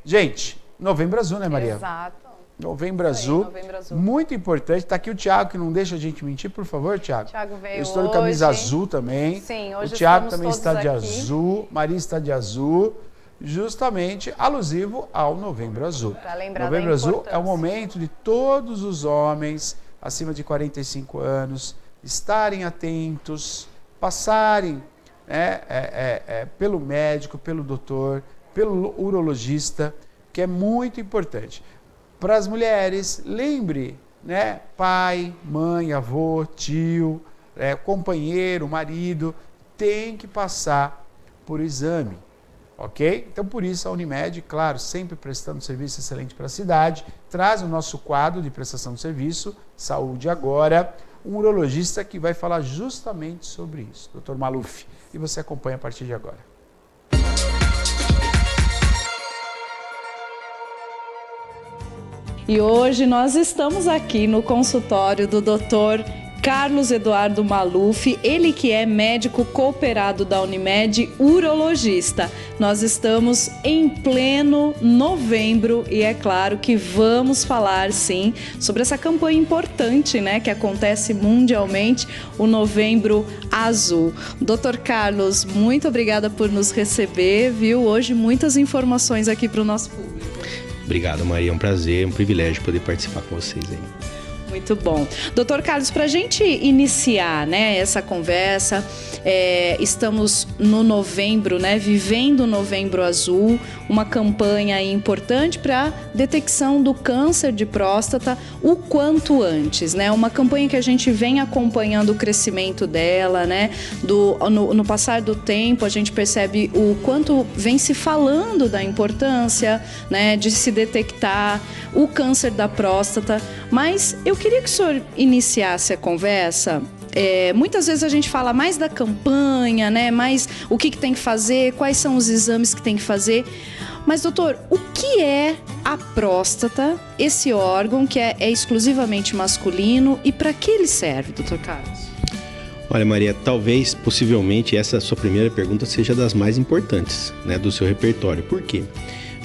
Gente, Novembro Azul, né, Maria? Exato. Novembro Azul, muito importante. Está aqui o Thiago, que não deixa a gente mentir, por favor, Thiago. Thiago veio Eu estou de camisa azul também. Sim, hoje o Thiago também todos está de aqui. azul, Maria está de azul, justamente alusivo ao Novembro Azul. Para lembrar Novembro da Azul é o momento de todos os homens acima de 45 anos estarem atentos, passarem pelo médico, pelo doutor, pelo urologista, que é muito importante. Para as mulheres, lembre, né, pai, mãe, avô, tio, companheiro, marido, tem que passar por exame, ok? Então, por isso, a Unimed, claro, sempre prestando serviço excelente para a cidade, traz o nosso quadro de prestação de serviço, Saúde Agora, um urologista que vai falar justamente sobre isso, Dr. Maluf, e você acompanha a partir de agora. E hoje nós estamos aqui no consultório do Dr. Carlos Eduardo Maluf, ele que é médico cooperado da Unimed, urologista. Nós estamos em pleno novembro e é claro que vamos falar sim sobre essa campanha importante, né, que acontece mundialmente, o Novembro Azul. Dr. Carlos, muito obrigada por nos receber, viu? Hoje muitas informações aqui para o nosso público. Obrigado, Maria. É um prazer, um privilégio poder participar com vocês aí. Muito bom. Doutor Carlos, para a gente iniciar, né, essa conversa, estamos no novembro, né, vivendo o Novembro Azul, uma campanha importante para detecção do câncer de próstata o quanto antes, né? Uma campanha que a gente vem acompanhando o crescimento dela, né? No passar do tempo, a gente percebe o quanto vem se falando da importância, né, de se detectar o câncer da próstata. Mas eu queria que o senhor iniciasse a conversa. Muitas vezes a gente fala mais da campanha, né? Mais o que tem que fazer, quais são os exames que tem que fazer. Mas, doutor, o que é a próstata, esse órgão que é exclusivamente masculino, e para que ele serve, doutor Carlos? Olha, Maria, talvez, possivelmente, essa sua primeira pergunta seja das mais importantes, né, do seu repertório. Por quê?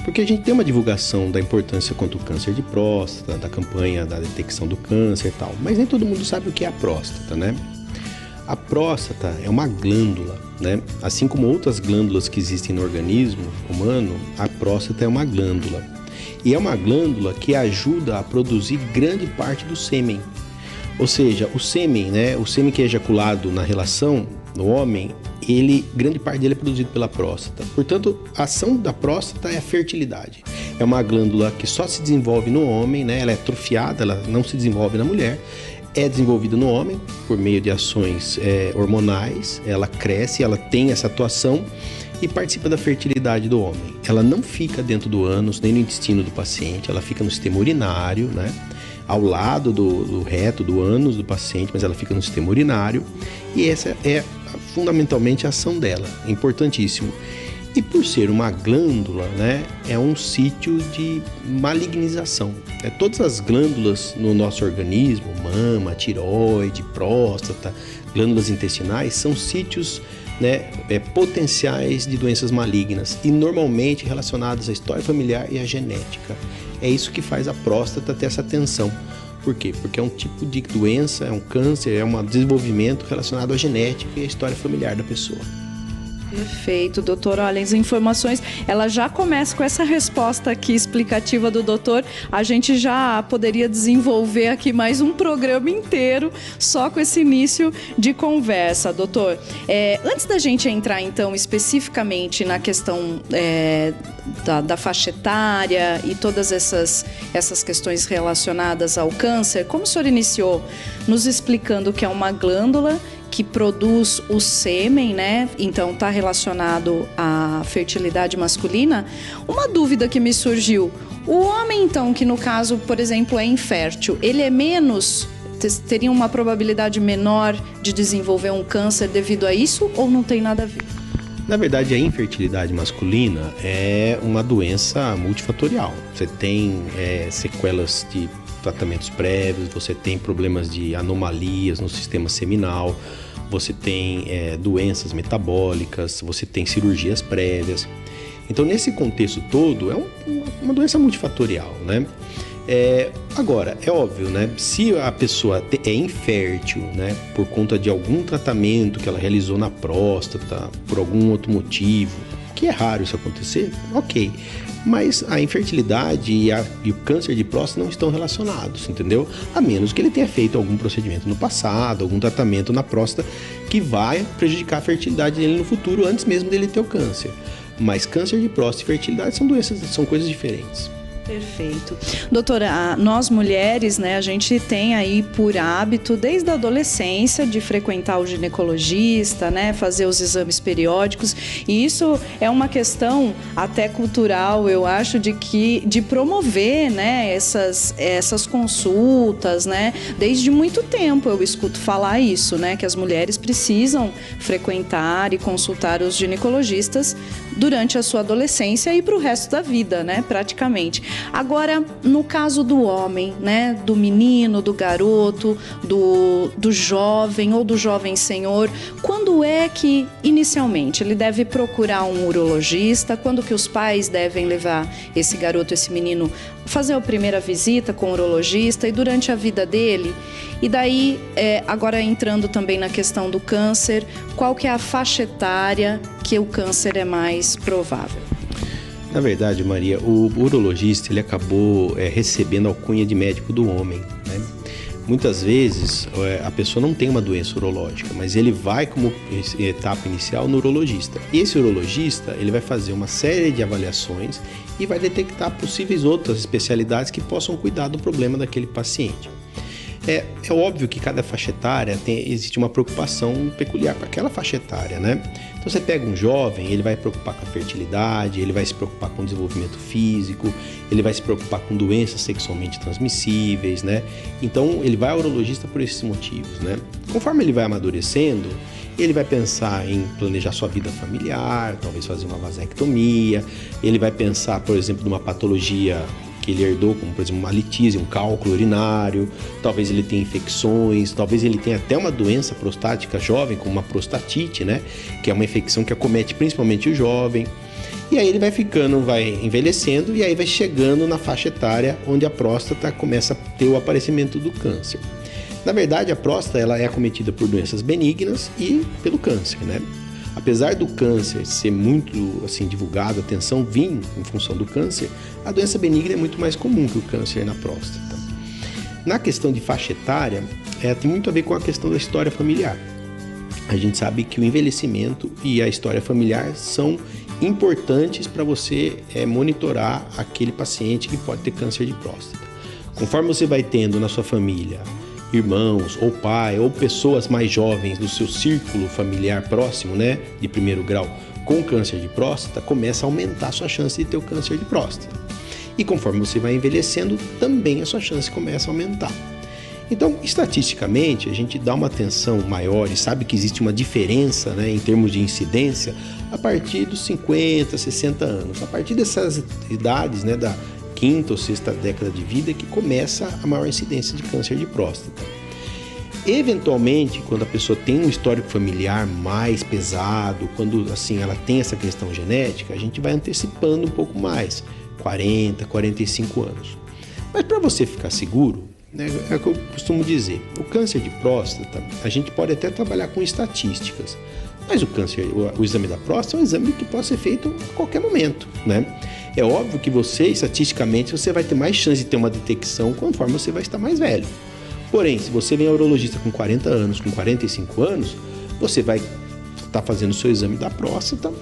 Porque a gente tem uma divulgação da importância quanto ao câncer de próstata, da campanha da detecção do câncer e tal, mas nem todo mundo sabe o que é a próstata, né? A próstata é uma glândula, né? Assim como outras glândulas que existem no organismo humano, a próstata é uma glândula. E é uma glândula que ajuda a produzir grande parte do sêmen. Ou seja, o sêmen, né? O sêmen que é ejaculado na relação no homem, grande parte dele é produzido pela próstata. Portanto, a ação da próstata é a fertilidade. É uma glândula que só se desenvolve no homem, né? Ela é atrofiada, ela não se desenvolve na mulher. É desenvolvida no homem por meio de ações hormonais. Ela cresce, ela tem essa atuação e participa da fertilidade do homem. Ela não fica dentro do ânus, nem no intestino do paciente, ela fica no sistema urinário, né? Ao lado do reto, do ânus do paciente, mas ela fica no sistema urinário. E essa é fundamentalmente a ação dela, é importantíssimo. E por ser uma glândula, né, é um sítio de malignização. Todas as glândulas no nosso organismo, mama, tireoide, próstata, glândulas intestinais, são sítios, né, potenciais de doenças malignas e normalmente relacionadas à história familiar e à genética. É isso que faz a próstata ter essa tensão. Por quê? Porque é um tipo de doença, é um câncer, é um desenvolvimento relacionado à genética e à história familiar da pessoa. Perfeito, doutor. Olha, as informações, ela já começa com essa resposta aqui explicativa do doutor. A gente já poderia desenvolver aqui mais um programa inteiro só com esse início de conversa, doutor. Antes da gente entrar, então, especificamente na questão da faixa etária e todas essas questões relacionadas ao câncer, como o senhor iniciou nos explicando que é uma glândula que produz o sêmen, né? Então está relacionado à fertilidade masculina. Uma dúvida que me surgiu: o homem, então, que no caso, por exemplo, é infértil, ele teria uma probabilidade menor de desenvolver um câncer devido a isso, ou não tem nada a ver? Na verdade, a infertilidade masculina é uma doença multifatorial. Você tem sequelas de tratamentos prévios, você tem problemas de anomalias no sistema seminal, você tem doenças metabólicas, você tem cirurgias prévias. Então, nesse contexto todo, é uma doença multifatorial, né? Agora, é óbvio, né? Se a pessoa é infértil, né? Por conta de algum tratamento que ela realizou na próstata, por algum outro motivo, que é raro isso acontecer, ok. Mas a infertilidade e o câncer de próstata não estão relacionados, entendeu? A menos que ele tenha feito algum procedimento no passado, algum tratamento na próstata que vai prejudicar a fertilidade dele no futuro, antes mesmo dele ter o câncer. Mas câncer de próstata e fertilidade são coisas diferentes. Perfeito. Doutora, nós mulheres, né, a gente tem aí por hábito, desde a adolescência, de frequentar o ginecologista, né, fazer os exames periódicos, e isso é uma questão até cultural, eu acho, de promover, né, essas consultas, né, desde muito tempo eu escuto falar isso, né, que as mulheres precisam frequentar e consultar os ginecologistas durante a sua adolescência e para o resto da vida, né, praticamente. Agora, no caso do homem, né, do menino, do garoto, do jovem ou do jovem senhor, quando é que, inicialmente, ele deve procurar um urologista? Quando que os pais devem levar esse garoto, esse menino, fazer a primeira visita com o urologista e durante a vida dele? E daí, agora entrando também na questão do câncer, qual que é a faixa etária que o câncer é mais provável? Na verdade, Maria, o urologista ele acabou recebendo a alcunha de médico do homem, né? Muitas vezes a pessoa não tem uma doença urológica, mas ele vai como etapa inicial no urologista. E esse urologista ele vai fazer uma série de avaliações e vai detectar possíveis outras especialidades que possam cuidar do problema daquele paciente. É óbvio que cada faixa etária existe uma preocupação peculiar para aquela faixa etária, né? Então você pega um jovem, ele vai se preocupar com a fertilidade, ele vai se preocupar com o desenvolvimento físico, ele vai se preocupar com doenças sexualmente transmissíveis, né? Então ele vai ao urologista por esses motivos, né? Conforme ele vai amadurecendo, ele vai pensar em planejar sua vida familiar, talvez fazer uma vasectomia, ele vai pensar, por exemplo, numa patologia que ele herdou, como por exemplo uma litíase, um cálculo urinário, talvez ele tenha infecções, talvez ele tenha até uma doença prostática jovem, como uma prostatite, né? Que é uma infecção que acomete principalmente o jovem. E aí ele vai envelhecendo e aí vai chegando na faixa etária onde a próstata começa a ter o aparecimento do câncer. Na verdade, a próstata ela é acometida por doenças benignas e pelo câncer, né? Apesar do câncer ser muito assim, divulgado, a atenção vir em função do câncer, a doença benigna é muito mais comum que o câncer na próstata. Na questão de faixa etária, tem muito a ver com a questão da história familiar. A gente sabe que o envelhecimento e a história familiar são importantes para você monitorar aquele paciente que pode ter câncer de próstata. Conforme você vai tendo na sua família irmãos, ou pai, ou pessoas mais jovens do seu círculo familiar próximo, né, de primeiro grau, com câncer de próstata, começa a aumentar a sua chance de ter o câncer de próstata. E conforme você vai envelhecendo, também a sua chance começa a aumentar. Então, estatisticamente, a gente dá uma atenção maior e sabe que existe uma diferença, né, em termos de incidência a partir dos 50, 60 anos. A partir dessas idades, né, da quinta ou sexta década de vida que começa a maior incidência de câncer de próstata. Eventualmente, quando a pessoa tem um histórico familiar mais pesado, quando assim ela tem essa questão genética, a gente vai antecipando um pouco mais, 40, 45 anos. Mas para você ficar seguro, né, é o que eu costumo dizer, o câncer de próstata, a gente pode até trabalhar com estatísticas, mas o exame da próstata é um exame que pode ser feito a qualquer momento, né? É óbvio que estatisticamente, você vai ter mais chance de ter uma detecção conforme você vai estar mais velho. Porém, se você vem ao urologista com 40 anos, com 45 anos, você vai estar fazendo o seu exame da próstata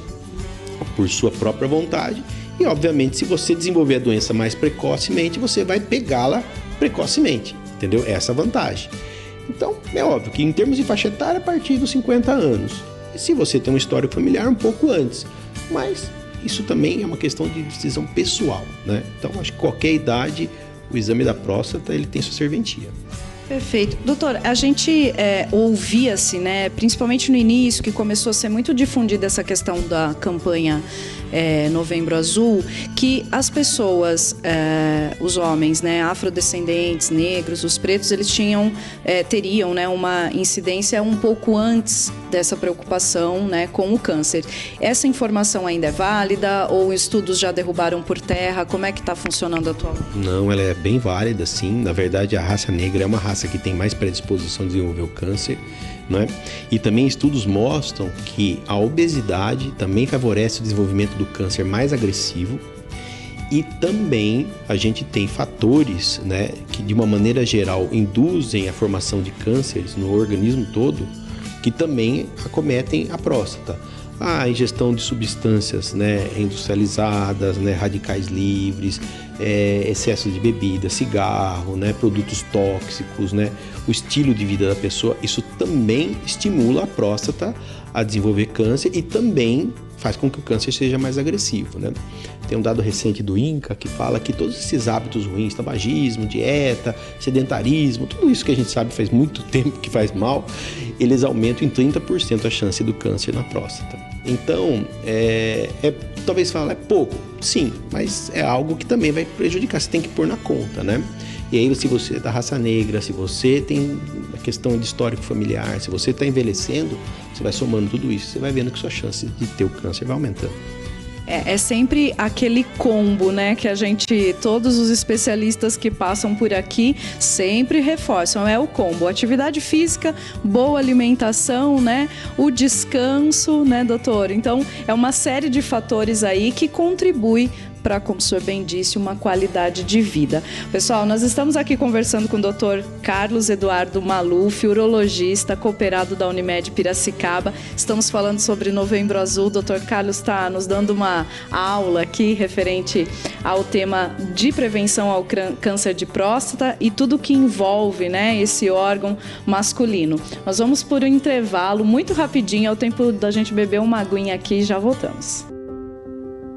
por sua própria vontade e, obviamente, se você desenvolver a doença mais precocemente, você vai pegá-la precocemente, entendeu? Essa é a vantagem. Então, é óbvio que em termos de faixa etária, a partir dos 50 anos. E se você tem um histórico familiar, um pouco antes. Mas isso também é uma questão de decisão pessoal, né? Então, acho que qualquer idade, o exame da próstata, ele tem sua serventia. Perfeito. Doutor, a gente ouvia-se, né, principalmente no início, que começou a ser muito difundida essa questão da campanha Novembro Azul, que as pessoas, os homens, né, afrodescendentes, negros, os pretos, eles teriam, né, uma incidência um pouco antes dessa preocupação, né, com o câncer. Essa informação ainda é válida ou estudos já derrubaram por terra? Como é que está funcionando atualmente? Não, ela é bem válida, sim. Na verdade, a raça negra é uma raça que tem mais predisposição a desenvolver o câncer, não é? E também estudos mostram que a obesidade também favorece o desenvolvimento do câncer mais agressivo. E também a gente tem fatores, né, que de uma maneira geral induzem a formação de cânceres no organismo todo, que também acometem a próstata. A ingestão de substâncias, né, industrializadas, né, radicais livres, excesso de bebida, cigarro, né, produtos tóxicos, né, o estilo de vida da pessoa, isso também estimula a próstata a desenvolver câncer e também faz com que o câncer seja mais agressivo, né? Tem um dado recente do INCA que fala que todos esses hábitos ruins, tabagismo, dieta, sedentarismo, tudo isso que a gente sabe faz muito tempo que faz mal, eles aumentam em 30% a chance do câncer na próstata. Então, talvez falar, é pouco, sim, mas é algo que também vai prejudicar, você tem que pôr na conta, né? E aí, se você é da raça negra, se você tem a questão de histórico familiar, se você está envelhecendo, você vai somando tudo isso, você vai vendo que sua chance de ter o câncer vai aumentando. É sempre aquele combo, né, que todos os especialistas que passam por aqui sempre reforçam, é o combo, atividade física, boa alimentação, né, o descanso, né, doutor? Então, é uma série de fatores aí que contribui para, como o senhor bem disse, uma qualidade de vida. Pessoal, nós estamos aqui conversando com o Dr. Carlos Eduardo Maluf, urologista, cooperado da Unimed Piracicaba. Estamos falando sobre Novembro Azul. O Dr. Carlos está nos dando uma aula aqui referente ao tema de prevenção ao câncer de próstata e tudo que envolve, né, esse órgão masculino. Nós vamos por um intervalo muito rapidinho, é o tempo da gente beber uma aguinha aqui e já voltamos.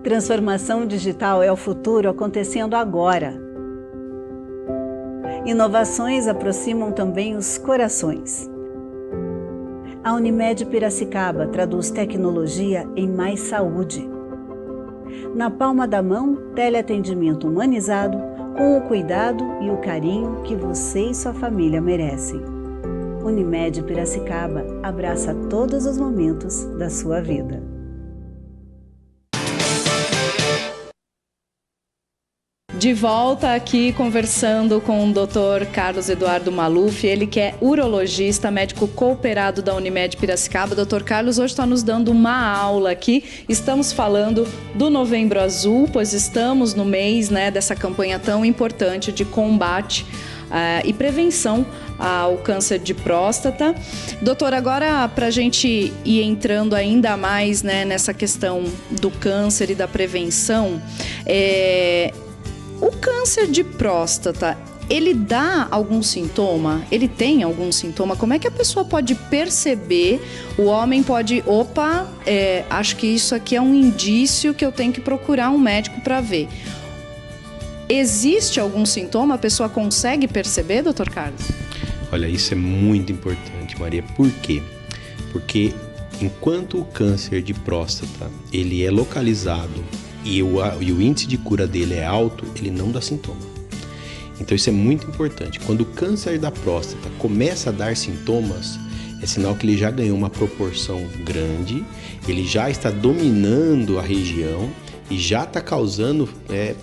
Transformação digital é o futuro acontecendo agora. Inovações aproximam também os corações. A Unimed Piracicaba traduz tecnologia em mais saúde. Na palma da mão, teleatendimento humanizado, com o cuidado e o carinho que você e sua família merecem. Unimed Piracicaba abraça todos os momentos da sua vida. De volta aqui conversando com o Dr. Carlos Eduardo Maluf, ele que é urologista, médico cooperado da Unimed Piracicaba. Dr. Carlos hoje está nos dando uma aula aqui. Estamos falando do Novembro Azul, pois estamos no mês, né, dessa campanha tão importante de combate e prevenção ao câncer de próstata. Doutor, agora para a gente ir entrando ainda mais, né, nessa questão do câncer e da prevenção, o câncer de próstata, ele dá algum sintoma? Ele tem algum sintoma? Como é que a pessoa pode perceber? O homem pode, acho que isso aqui é um indício que eu tenho que procurar um médico para ver. Existe algum sintoma? A pessoa consegue perceber, doutor Carlos? Olha, isso é muito importante, Maria. Por quê? Porque enquanto o câncer de próstata, ele é localizado e o índice de cura dele é alto, ele não dá sintoma. Então isso é muito importante. Quando o câncer da próstata começa a dar sintomas, é sinal que ele já ganhou uma proporção grande, ele já está dominando a região e já está causando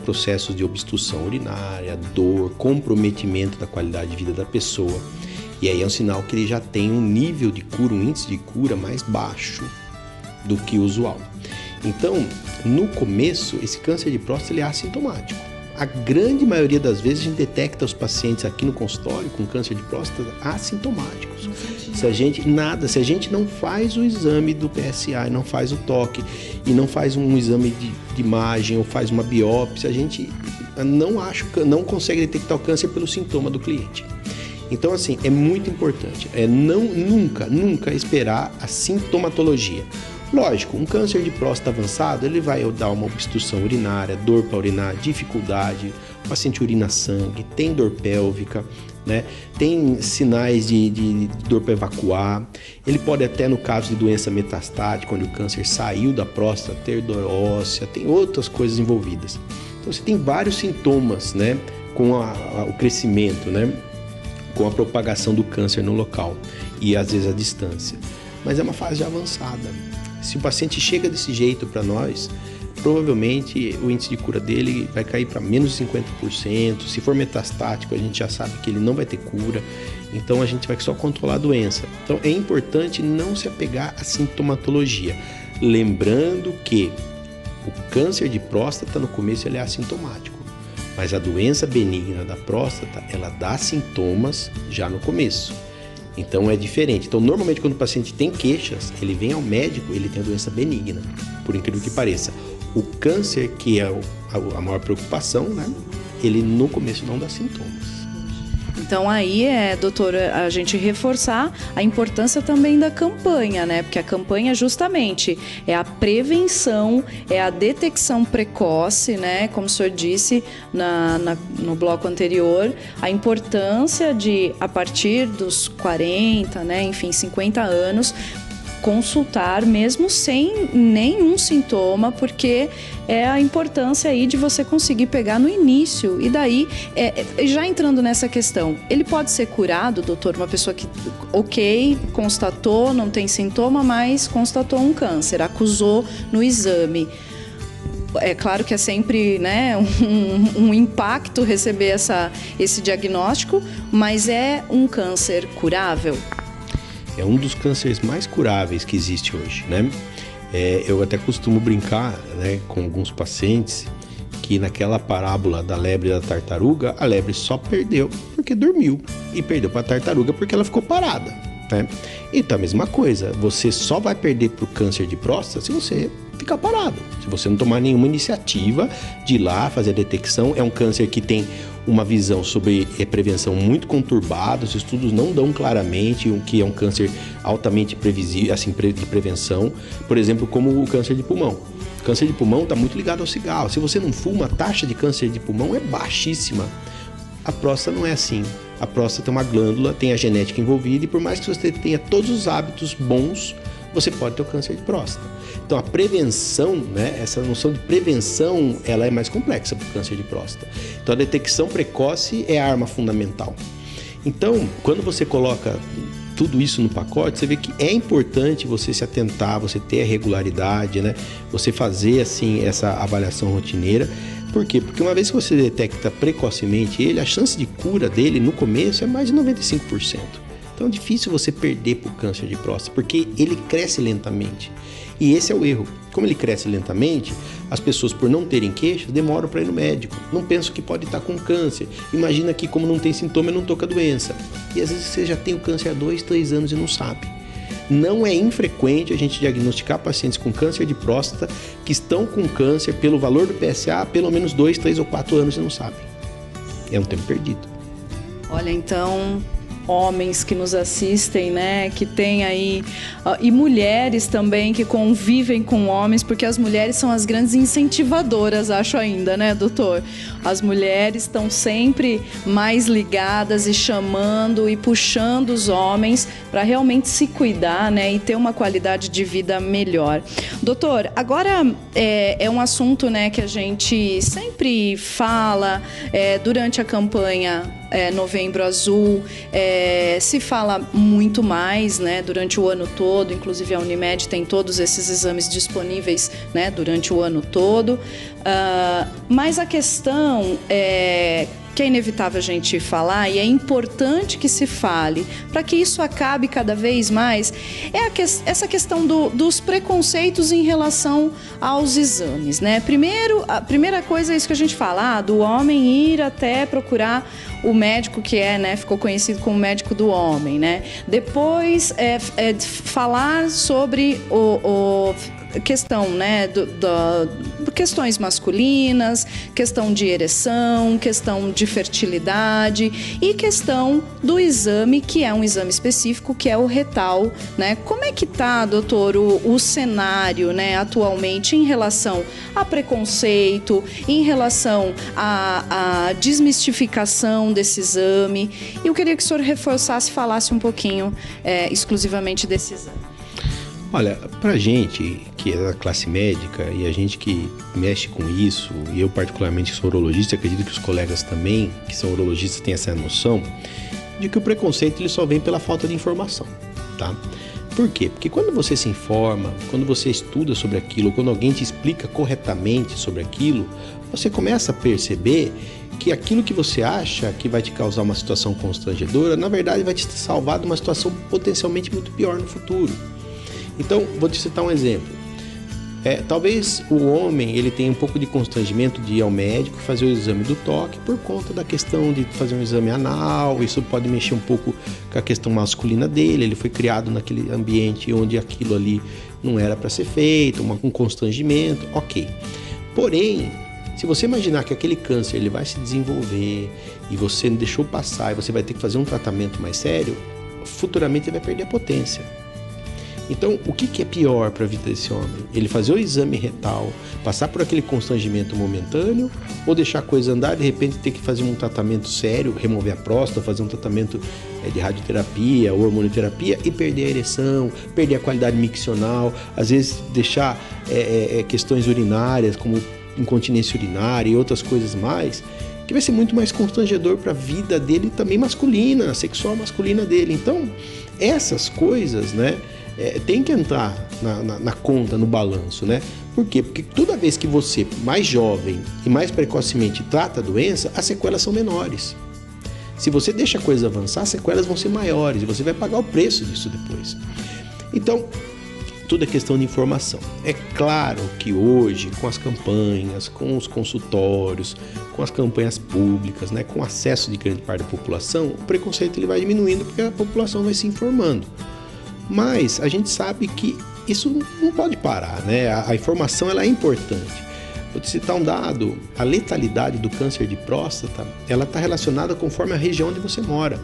processos de obstrução urinária, dor, comprometimento da qualidade de vida da pessoa. E aí é um sinal que ele já tem um nível de cura, um índice de cura mais baixo do que o usual. Então, no começo, esse câncer de próstata ele é assintomático. A grande maioria das vezes a gente detecta os pacientes aqui no consultório com câncer de próstata assintomáticos. Se a gente não faz o exame do PSA, não faz o toque e não faz um exame de imagem ou faz uma biópsia, a gente não consegue detectar o câncer pelo sintoma do cliente. Então, assim, é muito importante. Nunca esperar a sintomatologia. Lógico, um câncer de próstata avançado, ele vai dar uma obstrução urinária, dor para urinar, dificuldade, o paciente urina sangue, tem dor pélvica, né? Tem sinais de dor para evacuar. Ele pode até, no caso de doença metastática, onde o câncer saiu da próstata, ter dor óssea, tem outras coisas envolvidas. Então você tem vários sintomas, né? Com o crescimento, né? Com a propagação do câncer no local e às vezes a distância. Mas é uma fase avançada. Se o paciente chega desse jeito para nós, provavelmente o índice de cura dele vai cair para menos de 50%. Se for metastático, a gente já sabe que ele não vai ter cura. Então a gente vai só controlar a doença. Então é importante não se apegar à sintomatologia. Lembrando que o câncer de próstata no começo ele é assintomático. Mas a doença benigna da próstata, ela dá sintomas já no começo. Então é diferente. Então normalmente quando o paciente tem queixas, ele vem ao médico, ele tem a doença benigna, por incrível que pareça. O câncer, que é a maior preocupação, né? Ele no começo não dá sintomas. Então aí doutor, a gente reforçar a importância também da campanha, né? Porque a campanha justamente é a prevenção, é a detecção precoce, né? Como o senhor disse no bloco anterior, a importância de, a partir dos 40, né? Enfim, 50 anos, consultar mesmo sem nenhum sintoma, porque é a importância aí de você conseguir pegar no início. E daí, já entrando nessa questão, ele pode ser curado, doutor? Uma pessoa que, constatou, não tem sintoma, mas constatou um câncer, acusou no exame. É claro que é sempre, né, um impacto receber esse diagnóstico, mas é um câncer curável? É um dos cânceres mais curáveis que existe hoje, né? Eu até costumo brincar, né, com alguns pacientes que naquela parábola da lebre e da tartaruga, a lebre só perdeu porque dormiu e perdeu para a tartaruga porque ela ficou parada, né? Então a mesma coisa, você só vai perder para o câncer de próstata se você ficar parado, se você não tomar nenhuma iniciativa de ir lá fazer a detecção. É um câncer que tem uma visão sobre prevenção muito conturbada, os estudos não dão claramente o que é um câncer altamente previsível, assim, de prevenção, por exemplo, como o câncer de pulmão. O câncer de pulmão está muito ligado ao cigarro. Se você não fuma, a taxa de câncer de pulmão é baixíssima. A próstata não é assim. A próstata tem uma glândula, tem a genética envolvida, e por mais que você tenha todos os hábitos bons, você pode ter o câncer de próstata. Então a prevenção, né, essa noção de prevenção, ela é mais complexa para o câncer de próstata. Então a detecção precoce é a arma fundamental. Então, quando você coloca tudo isso no pacote, você vê que é importante você se atentar, você ter a regularidade, né, você fazer assim essa avaliação rotineira. Por quê? Porque uma vez que você detecta precocemente ele, a chance de cura dele no começo é mais de 95%. Então é difícil você perder para o câncer de próstata, porque ele cresce lentamente. E esse é o erro. Como ele cresce lentamente, as pessoas, por não terem queixas, demoram para ir no médico. Não pensam que pode estar com câncer. Imagina que, como não tem sintoma, não estou com a doença. E às vezes você já tem o câncer há 2, 3 anos e não sabe. Não é infrequente a gente diagnosticar pacientes com câncer de próstata que estão com câncer pelo valor do PSA há pelo menos 2, 3 ou 4 anos e não sabem. É um tempo perdido. Olha, então, homens que nos assistem, né, que tem aí, e mulheres também que convivem com homens, porque as mulheres são as grandes incentivadoras, acho ainda, né, doutor? As mulheres estão sempre mais ligadas e chamando e puxando os homens para realmente se cuidar, né, e ter uma qualidade de vida melhor. Doutor, agora é um assunto, né, que a gente sempre fala durante a campanha Novembro Azul, se fala muito mais, né, durante o ano todo. Inclusive a Unimed tem todos esses exames disponíveis, né, durante o ano todo, mas a questão que é inevitável a gente falar, e é importante que se fale, para que isso acabe cada vez mais, essa questão dos preconceitos em relação aos exames, né? A primeira coisa é isso que a gente fala, do homem ir até procurar o médico que né, ficou conhecido como médico do homem, né? Depois, falar sobre questão, né, questões masculinas, questão de ereção, questão de fertilidade e questão do exame, que é um exame específico, que é o retal, né? Como é que tá, doutor, o cenário, né, atualmente em relação a preconceito, em relação à desmistificação desse exame? E eu queria que o senhor reforçasse, falasse um pouquinho exclusivamente desse exame. Olha, pra gente que é da classe médica e a gente que mexe com isso, e eu particularmente sou urologista, acredito que os colegas também, que são urologistas, têm essa noção de que o preconceito ele só vem pela falta de informação, tá? Por quê? Porque quando você se informa, quando você estuda sobre aquilo, quando alguém te explica corretamente sobre aquilo, você começa a perceber que aquilo que você acha que vai te causar uma situação constrangedora, na verdade vai te salvar de uma situação potencialmente muito pior no futuro. Então, vou te citar um exemplo. Talvez o homem ele tenha um pouco de constrangimento de ir ao médico fazer o exame do toque por conta da questão de fazer um exame anal. Isso pode mexer um pouco com a questão masculina dele. Ele foi criado naquele ambiente onde aquilo ali não era para ser feito, um constrangimento, ok. Porém, se você imaginar que aquele câncer ele vai se desenvolver e você não deixou passar e você vai ter que fazer um tratamento mais sério, futuramente ele vai perder a potência. Então, o que é pior para a vida desse homem? Ele fazer o exame retal, passar por aquele constrangimento momentâneo, ou deixar a coisa andar e de repente ter que fazer um tratamento sério, remover a próstata, fazer um tratamento de radioterapia, hormonioterapia e perder a ereção, perder a qualidade miccional, às vezes deixar questões urinárias, como incontinência urinária e outras coisas mais, que vai ser muito mais constrangedor para a vida dele também masculina, sexual masculina dele. Então, essas coisas, né? Tem que entrar na conta, no balanço, né? Por quê? Porque toda vez que você, mais jovem e mais precocemente, trata a doença, as sequelas são menores. Se você deixa a coisa avançar, as sequelas vão ser maiores e você vai pagar o preço disso depois. Então, tudo é questão de informação. É claro que hoje, com as campanhas, com os consultórios, com as campanhas públicas, né, com acesso de grande parte da população, o preconceito ele vai diminuindo porque a população vai se informando. Mas a gente sabe que isso não pode parar, né? A informação ela é importante. Vou te citar um dado: a letalidade do câncer de próstata, ela está relacionada conforme a região onde você mora.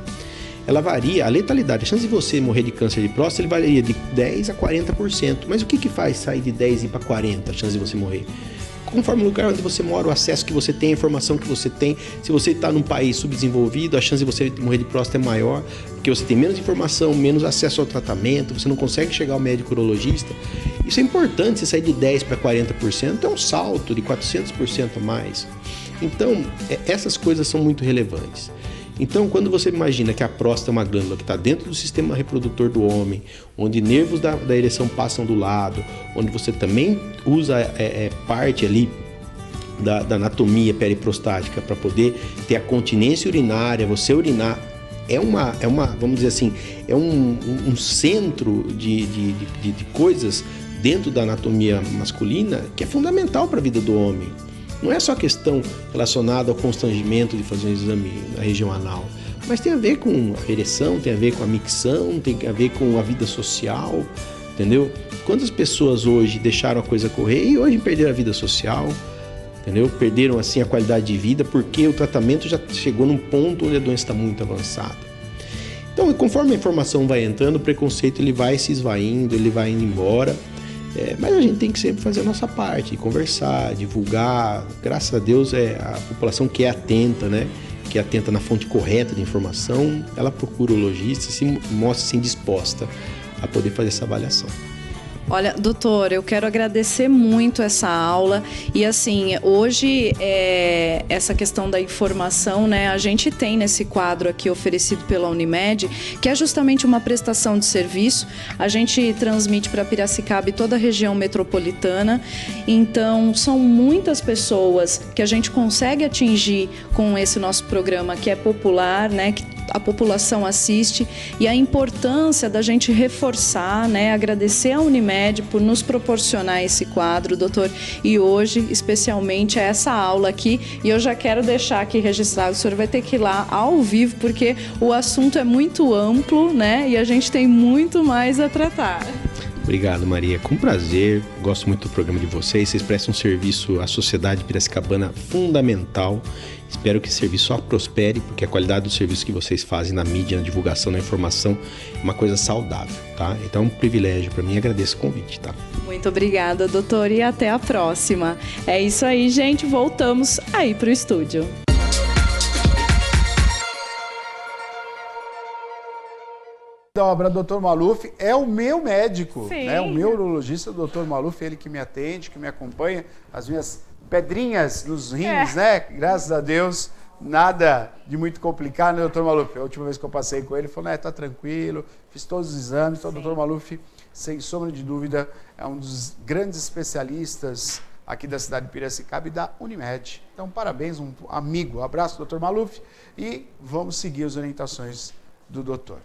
Ela varia, a letalidade, a chance de você morrer de câncer de próstata, ele varia de 10% a 40%. Mas o que faz sair de 10% e para 40% a chance de você morrer? Conforme o lugar onde você mora, o acesso que você tem, a informação que você tem. Se você está num país subdesenvolvido, a chance de você morrer de próstata é maior, porque você tem menos informação, menos acesso ao tratamento, você não consegue chegar ao médico urologista. Isso é importante, você sair de 10% para 40%, é um salto de 400% a mais. Então, essas coisas são muito relevantes. Então, quando você imagina que a próstata é uma glândula que está dentro do sistema reprodutor do homem, onde nervos da ereção passam do lado, onde você também usa parte ali da anatomia periprostática para poder ter a continência urinária, você urinar, vamos dizer assim, é um centro de coisas dentro da anatomia masculina que é fundamental para a vida do homem. Não é só questão relacionada ao constrangimento de fazer um exame na região anal, mas tem a ver com a ereção, tem a ver com a micção, tem a ver com a vida social, entendeu? Quantas pessoas hoje deixaram a coisa correr e hoje perderam a vida social, entendeu? Perderam assim a qualidade de vida porque o tratamento já chegou num ponto onde a doença está muito avançada. Então, conforme a informação vai entrando, o preconceito ele vai se esvaindo, ele vai indo embora. Mas a gente tem que sempre fazer a nossa parte, conversar, divulgar. Graças a Deus, a população que é atenta, né? Que é atenta na fonte correta de informação, ela procura o urologista e se mostra assim, disposta a poder fazer essa avaliação. Olha, doutor, eu quero agradecer muito essa aula e assim, hoje essa questão da informação, né, a gente tem nesse quadro aqui oferecido pela Unimed, que é justamente uma prestação de serviço, a gente transmite para Piracicaba e toda a região metropolitana, então são muitas pessoas que a gente consegue atingir com esse nosso programa que é popular, né, que a população assiste e a importância da gente reforçar, né, agradecer à Unimed por nos proporcionar esse quadro, doutor, e hoje, especialmente, essa aula aqui, e eu já quero deixar aqui registrado, o senhor vai ter que ir lá ao vivo, porque o assunto é muito amplo, né, e a gente tem muito mais a tratar. Obrigado, Maria. Com prazer. Gosto muito do programa de vocês. Vocês prestam um serviço à sociedade piracicabana fundamental. Espero que esse serviço só prospere, porque a qualidade do serviço que vocês fazem na mídia, na divulgação, na informação, é uma coisa saudável, tá? Então é um privilégio para mim. Agradeço o convite, tá? Muito obrigada, doutor, e até a próxima. É isso aí, gente. Voltamos aí pro estúdio. Da obra Dr. Maluf é o meu médico, Sim. né? O meu urologista, o Dr. Maluf, ele que me atende, que me acompanha, as minhas pedrinhas nos rins, né? Graças a Deus, nada de muito complicado, né, Dr. Maluf? A última vez que eu passei com ele, ele falou, né, tá tranquilo, fiz todos os exames, então o Dr. Maluf, sem sombra de dúvida, é um dos grandes especialistas aqui da cidade de Piracicaba e da Unimed. Então, parabéns, um amigo, abraço, Dr. Maluf, e vamos seguir as orientações do doutor.